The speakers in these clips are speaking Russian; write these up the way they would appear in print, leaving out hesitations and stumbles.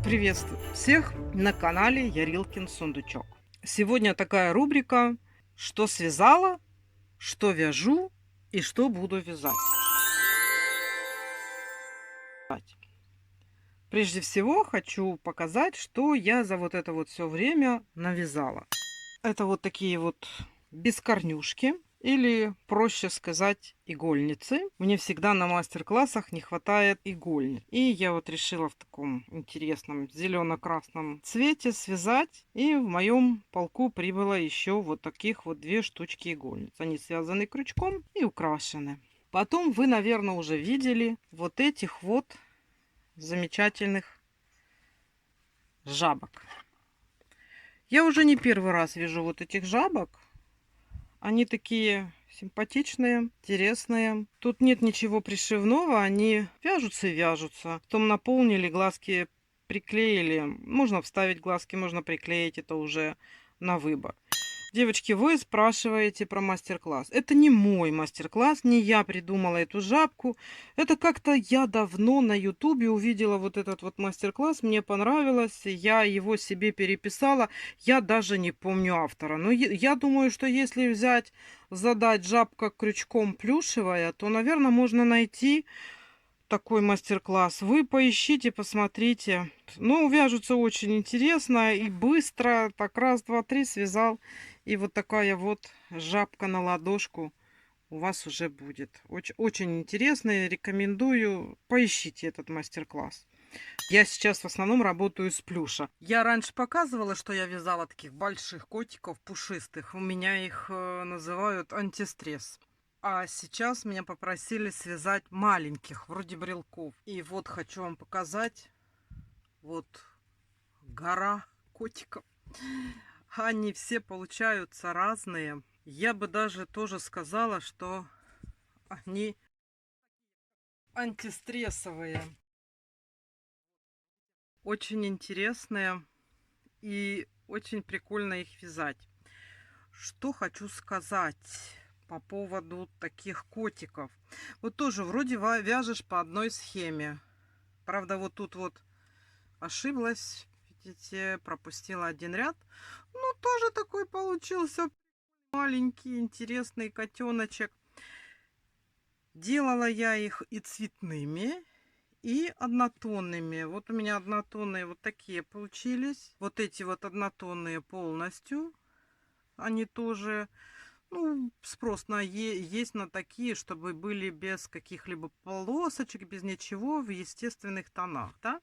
Приветствую всех на канале Ярилкин Сундучок. Сегодня такая рубрика: что связала, что вяжу и что буду вязать. Прежде всего хочу показать, что я за вот это вот все время навязала. Это вот такие вот бескорнюшки, или, проще сказать, игольницы. Мне всегда на мастер-классах не хватает игольниц. И я вот решила в таком интересном зелено-красном цвете связать. И в моем полку прибыло еще вот таких вот 2 штучки игольниц. Они связаны крючком и украшены. Потом вы, наверное, уже видели вот этих вот замечательных жабок. Я уже не первый раз вяжу вот этих жабок. Они такие симпатичные, интересные. Тут нет ничего пришивного, они вяжутся и вяжутся. Потом наполнили, глазки приклеили. Можно вставить глазки, можно приклеить, это уже на выбор. Девочки, вы спрашиваете про мастер-класс. Это не мой мастер-класс, не я придумала эту жабку. Это как-то я давно на ютубе увидела вот этот вот мастер-класс, мне понравилось, я его себе переписала. Я даже не помню автора. Но я думаю, что если взять, задать жабка крючком плюшевая, то, наверное, можно найти такой мастер-класс. Вы поищите, посмотрите. Ну, вяжутся очень интересно и быстро. Так раз, два, три связал. И вот такая вот жабка на ладошку у вас уже будет. Очень, очень интересно. Рекомендую. Поищите этот мастер-класс. Я сейчас в основном работаю с плюша. Я раньше показывала, что я вязала таких больших котиков, пушистых. У меня их называют антистресс. А сейчас меня попросили связать маленьких, вроде брелков. И вот хочу вам показать. Вот гора котиков. Они все получаются разные. Я бы даже тоже сказала, что они антистрессовые. Очень интересные. И очень прикольно их вязать. Что хочу сказать по поводу таких котиков. Вот тоже вроде вяжешь по одной схеме. Правда, вот тут вот ошиблась. Видите, пропустила один ряд. Ну, тоже такой получился маленький, интересный котеночек. Делала я их и цветными, и однотонными. Вот у меня однотонные вот такие получились. Вот эти вот однотонные полностью. Они тоже, ну, спрос есть на такие, чтобы были без каких-либо полосочек, без ничего, в естественных тонах, да.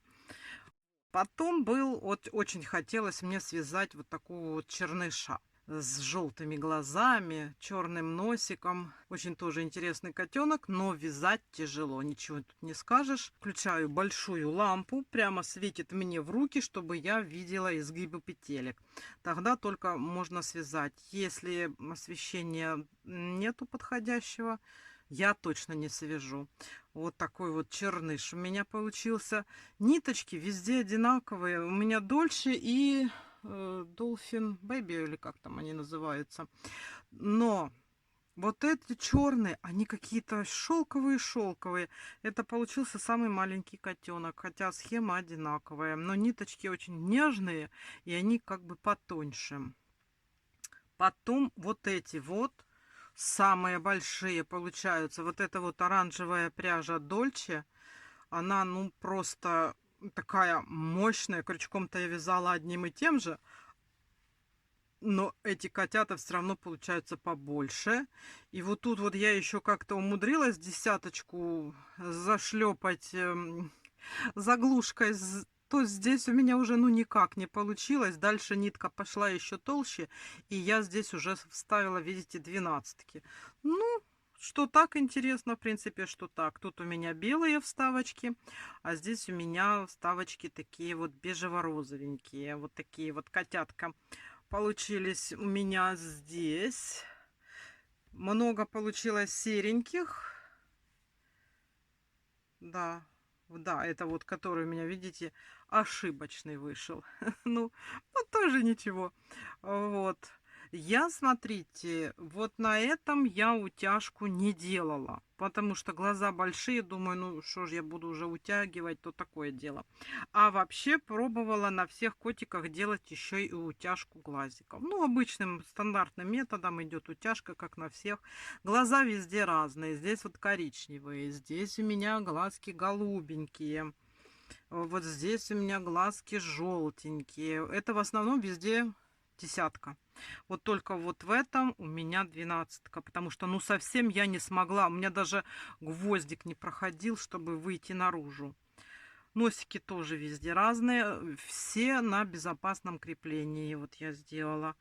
Потом был, вот очень хотелось мне связать вот такого вот черныша с желтыми глазами, черным носиком. Очень тоже интересный котенок, но вязать тяжело, ничего тут не скажешь. Включаю большую лампу, прямо светит мне в руки, чтобы я видела изгибы петелек. Тогда только можно связать. Если освещения нету подходящего, я точно не свяжу. Вот такой вот черныш у меня получился. Ниточки везде одинаковые. У меня дольше и Dolphin Baby, или как там они называются. Но вот эти черные, они какие-то шелковые-шелковые. Это получился самый маленький котенок, хотя схема одинаковая. Но ниточки очень нежные, и они как бы потоньше. Потом вот эти вот самые большие получаются. Вот эта вот оранжевая пряжа Дольче. Она, ну, просто такая мощная. Крючком-то я вязала одним и тем же. Но эти котята все равно получаются побольше. И вот тут вот я еще как-то умудрилась десяточку зашлепать заглушкой. То здесь у меня уже ну никак не получилось. Дальше нитка пошла еще толще. И я здесь уже вставила, видите, 12-ки. Ну, что так интересно, в принципе, что так. Тут у меня белые вставочки, а здесь у меня вставочки такие вот бежево-розовенькие. Вот такие вот котятка получились у меня здесь. Много получилось сереньких. Да, да, это вот, который у меня, видите, ошибочный вышел. Ну, тоже ничего. Вот. Я, смотрите, вот на этом я утяжку не делала, потому что глаза большие, думаю, ну что ж я буду уже утягивать, то такое дело. А вообще пробовала на всех котиках делать еще и утяжку глазиков. Ну, обычным стандартным методом идет утяжка, как на всех. Глаза везде разные. Здесь вот коричневые, здесь у меня глазки голубенькие. Вот здесь у меня глазки желтенькие. Это в основном везде десятка. Вот только вот в этом у меня 12-ка, потому что ну совсем я не смогла. У меня даже гвоздик не проходил, чтобы выйти наружу. Носики тоже везде разные. Все на безопасном креплении. Вот я сделала.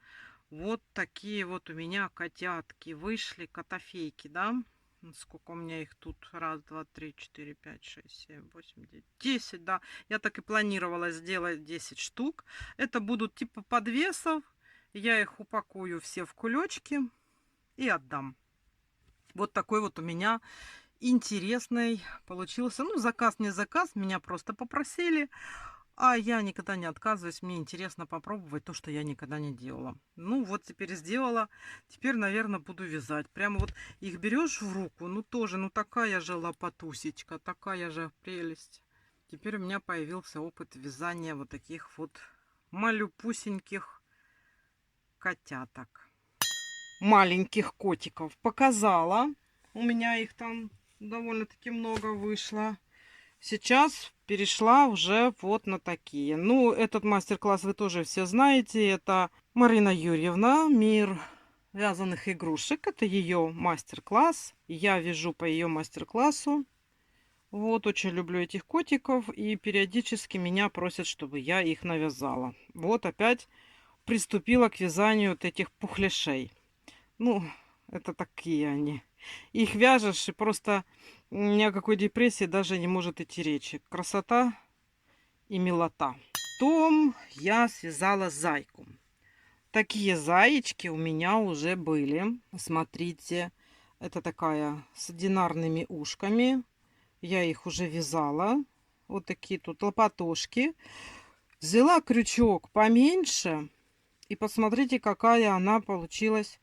Вот такие вот у меня котятки вышли, котофейки, да? Сколько у меня их тут? Раз, два, три, четыре, пять, шесть, семь, восемь, девять, 10, да. Я так и планировала сделать 10 штук. Это будут типа подвесов. Я их упакую все в кулечки и отдам. Вот такой вот у меня интересный получился. Ну, заказ не заказ, меня просто попросили. А я никогда не отказываюсь, мне интересно попробовать то, что я никогда не делала. Ну вот теперь сделала, теперь, наверное, буду вязать. Прямо вот их берешь в руку, ну тоже, ну такая же лопатусечка, такая же прелесть. Теперь у меня появился опыт вязания вот таких вот малюпусеньких котяток. Маленьких котиков показала. У меня их там довольно-таки много вышло. Сейчас перешла уже вот на такие. Ну, этот мастер-класс вы тоже все знаете. Это Марина Юрьевна, «Мир вязаных игрушек». Это ее мастер-класс. Я вяжу по ее мастер-классу. Вот, очень люблю этих котиков. И периодически меня просят, чтобы я их навязала. Вот опять приступила к вязанию вот этих пухляшей. Ну, это такие они. Их вяжешь, и просто ни о какой депрессии даже не может идти речи. Красота и милота. Потом я связала зайку. Такие заечки у меня уже были. Смотрите, это такая с одинарными ушками. Я их уже вязала. Вот такие тут лопатушки. Взяла крючок поменьше. И посмотрите, какая она получилась.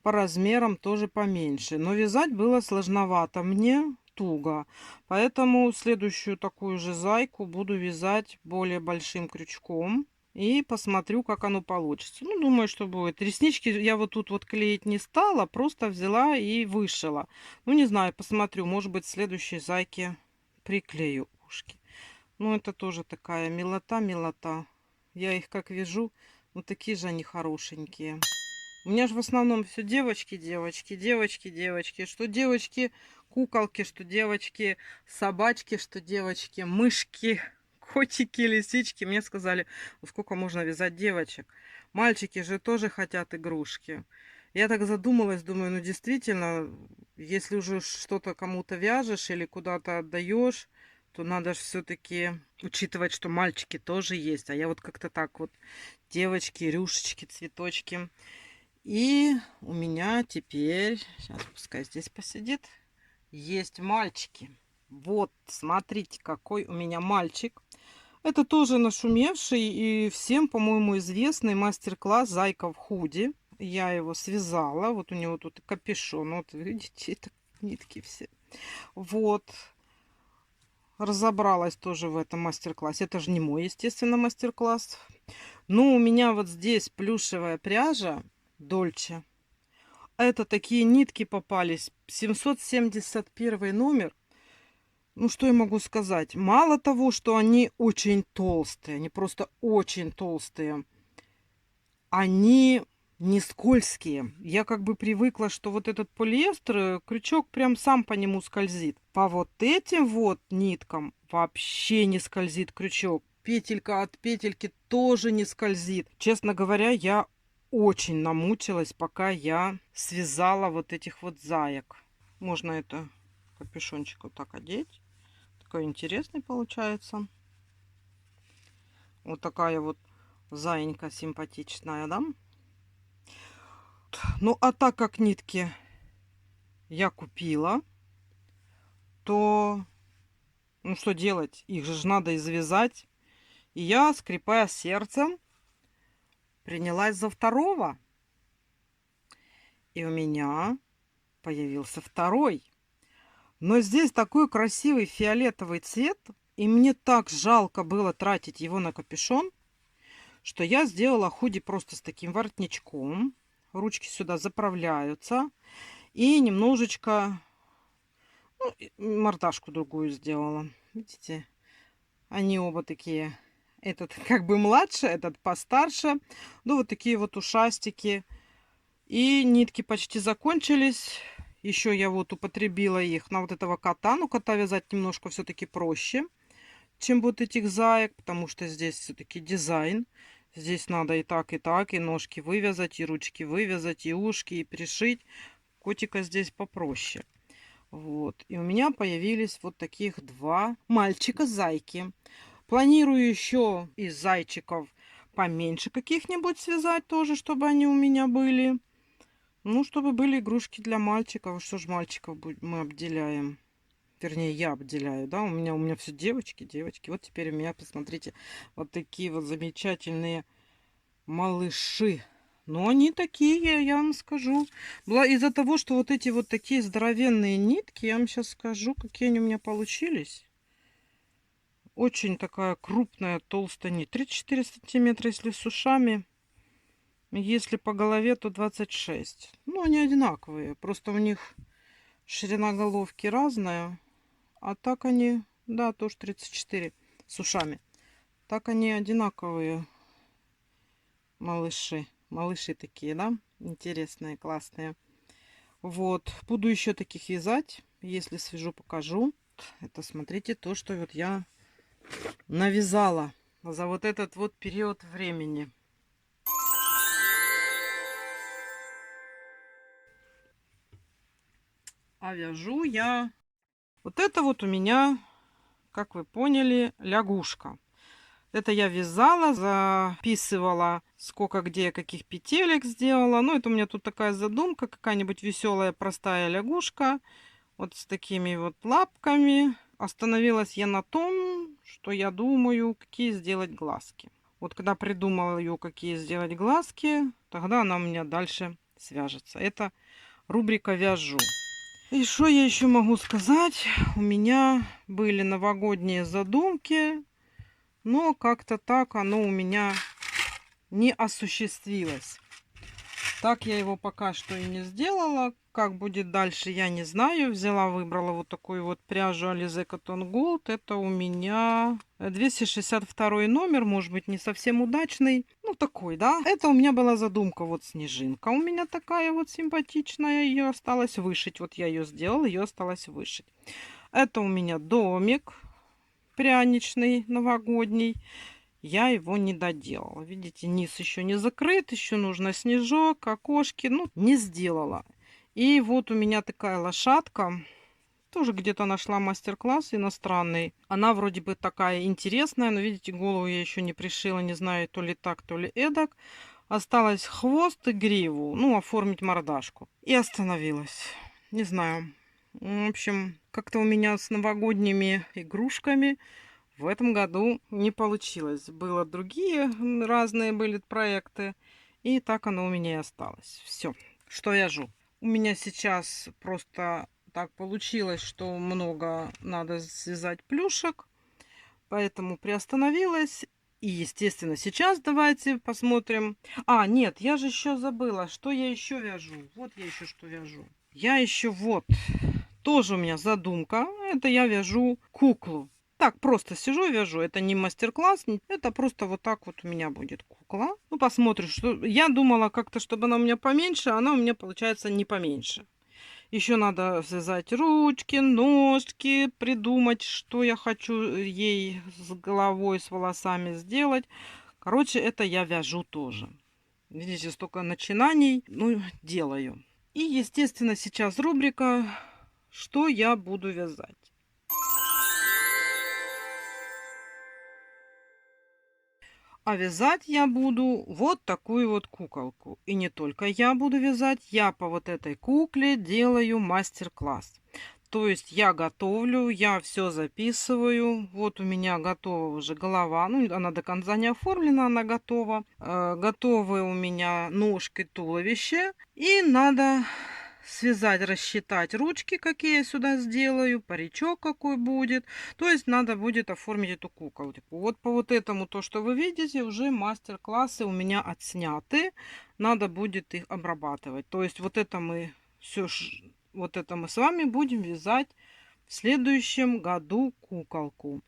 По размерам тоже поменьше. Но вязать было сложновато. Мне туго. Поэтому следующую такую же зайку буду вязать более большим крючком. И посмотрю, как оно получится. Ну, думаю, что будет. Реснички я вот тут вот клеить не стала. Просто взяла и вышила. Ну, не знаю, посмотрю. Может быть, в следующей зайке приклею ушки. Ну, это тоже такая милота. Я их как вяжу. Вот такие же они хорошенькие. У меня же в основном все девочки. Что девочки куколки, что девочки собачки, что девочки мышки, котики, лисички. Мне сказали, сколько можно вязать девочек. Мальчики же тоже хотят игрушки. Я так задумалась, думаю, ну действительно, если уже что-то кому-то вяжешь или куда-то отдаешь, то надо же все-таки учитывать, что мальчики тоже есть. А я вот как-то так вот девочки, рюшечки, цветочки. И у меня теперь, сейчас пускай здесь посидит, есть мальчики. Вот, смотрите, какой у меня мальчик. Это тоже нашумевший и всем, по-моему, известный мастер-класс «Зайка в худи». Я его связала. Вот у него тут капюшон. Вот, видите, это нитки все. Вот. Разобралась тоже в этом мастер-классе. Это же не мой, естественно, мастер-класс. Но у меня вот здесь плюшевая пряжа Дольче. Это такие нитки попались. 771 номер. Ну, что я могу сказать? Мало того, что они очень толстые. Они просто очень толстые. Они не скользкие. Я как бы привыкла, что вот этот полиэстер, крючок прям сам по нему скользит. По вот этим вот ниткам вообще не скользит крючок. Петелька от петельки тоже не скользит. Честно говоря, я очень намучилась, пока я связала вот этих вот заек. Можно это капюшончик вот так одеть. Такой интересный получается. Вот такая вот заинька симпатичная, да? Ну, а так как нитки я купила, то, ну, что делать? Их же надо извязать. И я, скрипая сердцем, принялась за второго. И у меня появился второй. Но здесь такой красивый фиолетовый цвет. И мне так жалко было тратить его на капюшон, что я сделала худи просто с таким воротничком. Ручки сюда заправляются. И немножечко, ну, мордашку другую сделала. Видите? Они оба такие. Этот как бы младше, этот постарше. Ну, вот такие вот ушастики. И нитки почти закончились. Еще я вот употребила их на вот этого кота. Но кота вязать немножко все-таки проще, чем вот этих заек. Потому что здесь все-таки дизайн. Здесь надо и так, и ножки вывязать, и ручки вывязать, и ушки, и пришить. Котика здесь попроще. Вот. И у меня появились вот таких два мальчика-зайки. Планирую еще из зайчиков поменьше каких-нибудь связать тоже, чтобы они у меня были. Ну, чтобы были игрушки для мальчиков. Что ж мальчиков мы обделяем? Вернее, я обделяю, да? У меня все девочки, девочки. Вот теперь у меня, посмотрите, вот такие вот замечательные малыши. Но они такие, я вам скажу. Из-за того, что вот эти вот такие здоровенные нитки, я вам сейчас скажу, какие они у меня получились. Очень такая крупная, толстая нить. 34 сантиметра, если с ушами. Если по голове, то 26. Ну, они одинаковые. Просто у них ширина головки разная. А так они, да, тоже 34 с ушами. Так они одинаковые малыши. Малыши такие, да? Интересные, классные. Вот. Буду еще таких вязать. Если свяжу, покажу. Это, смотрите, то, что вот я навязала за вот этот вот период времени. А вяжу я... Вот это вот у меня, как вы поняли, лягушка. Это я вязала, записывала, сколько где каких петелек сделала. Ну, это у меня тут такая задумка, какая-нибудь веселая, простая лягушка. Вот с такими вот лапками. Остановилась я на том, что я думаю, какие сделать глазки. Вот когда придумала ее, какие сделать глазки, тогда она у меня дальше свяжется. Это рубрика «Вяжу». И что я еще могу сказать? У меня были новогодние задумки. Но как-то так оно у меня не осуществилось. Так я его пока что и не сделала. Как будет дальше, я не знаю. Взяла, выбрала вот такую вот пряжу Alize Cotton Gold. Это у меня 262 номер. Может быть, не совсем удачный. Ну, такой, да. Это у меня была задумка. Вот снежинка у меня такая вот симпатичная. Ее осталось вышить. Вот я ее сделала, ее осталось вышить. Это у меня домик пряничный, новогодний. Я его не доделала. Видите, низ еще не закрыт. Еще нужно снежок, окошки. Ну, не сделала. И вот у меня такая лошадка. Тоже где-то нашла мастер-класс иностранный. Она вроде бы такая интересная. Но, видите, голову я еще не пришила. Не знаю, то ли так, то ли эдак. Осталось хвост и гриву. Ну, оформить мордашку. И остановилась. Не знаю. В общем, как-то у меня с новогодними игрушками в этом году не получилось. Было другие разные были проекты. И так оно у меня и осталось. Все, что вяжу. У меня сейчас просто так получилось, что много надо связать плюшек. Поэтому приостановилась. И, естественно, сейчас давайте посмотрим. А, нет, я же еще забыла, что я еще вяжу. Вот я еще что вяжу. Я еще вот... Тоже у меня задумка. Это я вяжу куклу. Так, просто сижу и вяжу. Это не мастер-класс. Это просто вот так вот у меня будет кукла. Ну, посмотрим, что... Я думала как-то, чтобы она у меня поменьше, а она у меня получается не поменьше. Еще надо связать ручки, ножки, придумать, что я хочу ей с головой, с волосами сделать. Короче, это я вяжу тоже. Видите, столько начинаний. Ну, делаю. И, естественно, сейчас рубрика «Что я буду вязать?». А вязать я буду вот такую вот куколку. И не только я буду вязать, я по вот этой кукле делаю мастер-класс. То есть я готовлю, я все записываю. Вот у меня готова уже голова. Ну, она до конца не оформлена, она готова. Готовы у меня ножки, туловище. И надо связать, рассчитать ручки, какие я сюда сделаю, паричок какой будет. То есть надо будет оформить эту куколку. Вот по вот этому, то, что вы видите, уже мастер-классы у меня отсняты. Надо будет их обрабатывать. То есть вот это мы все, вот это мы с вами будем вязать в следующем году куколку.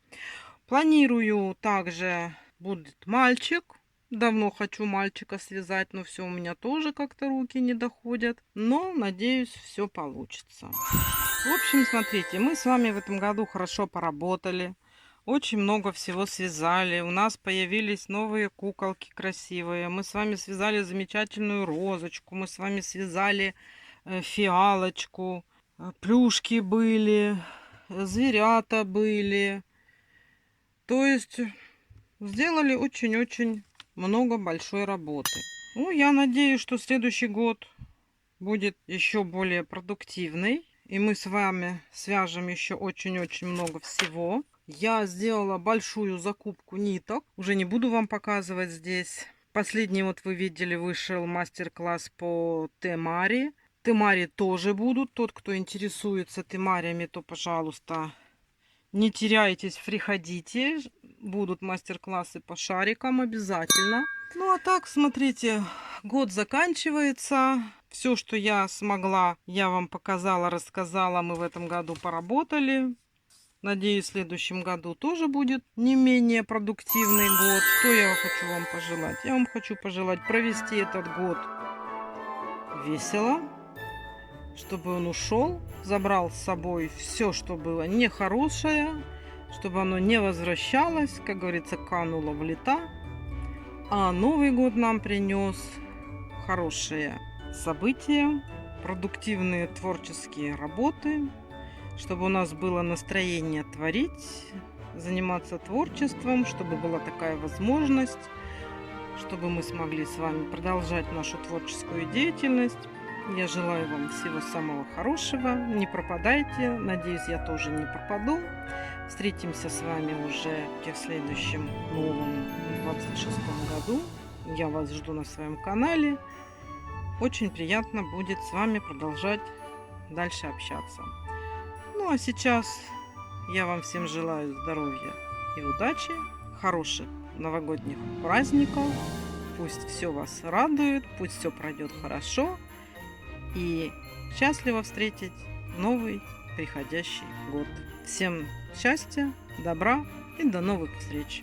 Планирую также будет мальчик. Давно хочу мальчика связать, но все у меня тоже как-то руки не доходят. Но надеюсь, все получится. В общем, смотрите, мы с вами в этом году хорошо поработали. Очень много всего связали. У нас появились новые куколки красивые. Мы с вами связали замечательную розочку. Мы с вами связали фиалочку. Плюшки были. Зверята были. То есть сделали очень-очень много большой работы. Ну, я надеюсь, что следующий год будет еще более продуктивный. И мы с вами свяжем еще очень-очень много всего. Я сделала большую закупку ниток. Уже не буду вам показывать здесь. Последний, вот вы видели, вышел мастер-класс по темари. Темари тоже будут. Тот, кто интересуется темариями, то, пожалуйста, не теряйтесь, приходите. Будут мастер-классы по шарикам обязательно. Ну а так, смотрите, год заканчивается. Все, что я смогла, я вам показала, рассказала. Мы в этом году поработали. Надеюсь, в следующем году тоже будет не менее продуктивный год. Что я хочу вам пожелать? Я вам хочу пожелать провести этот год весело, чтобы он ушел, забрал с собой все, что было нехорошее, чтобы оно не возвращалось, как говорится, кануло в лета. А Новый год нам принес хорошие события, продуктивные творческие работы, чтобы у нас было настроение творить, заниматься творчеством, чтобы была такая возможность, чтобы мы смогли с вами продолжать нашу творческую деятельность. Я желаю вам всего самого хорошего. Не пропадайте. Надеюсь, я тоже не пропаду. Встретимся с вами уже в следующем новом 26-м году. Я вас жду на своем канале. Очень приятно будет с вами продолжать дальше общаться. Ну а сейчас я вам всем желаю здоровья и удачи, хороших новогодних праздников. Пусть все вас радует, пусть все пройдет хорошо. И счастливо встретить новый приходящий год. Всем счастья, добра и до новых встреч!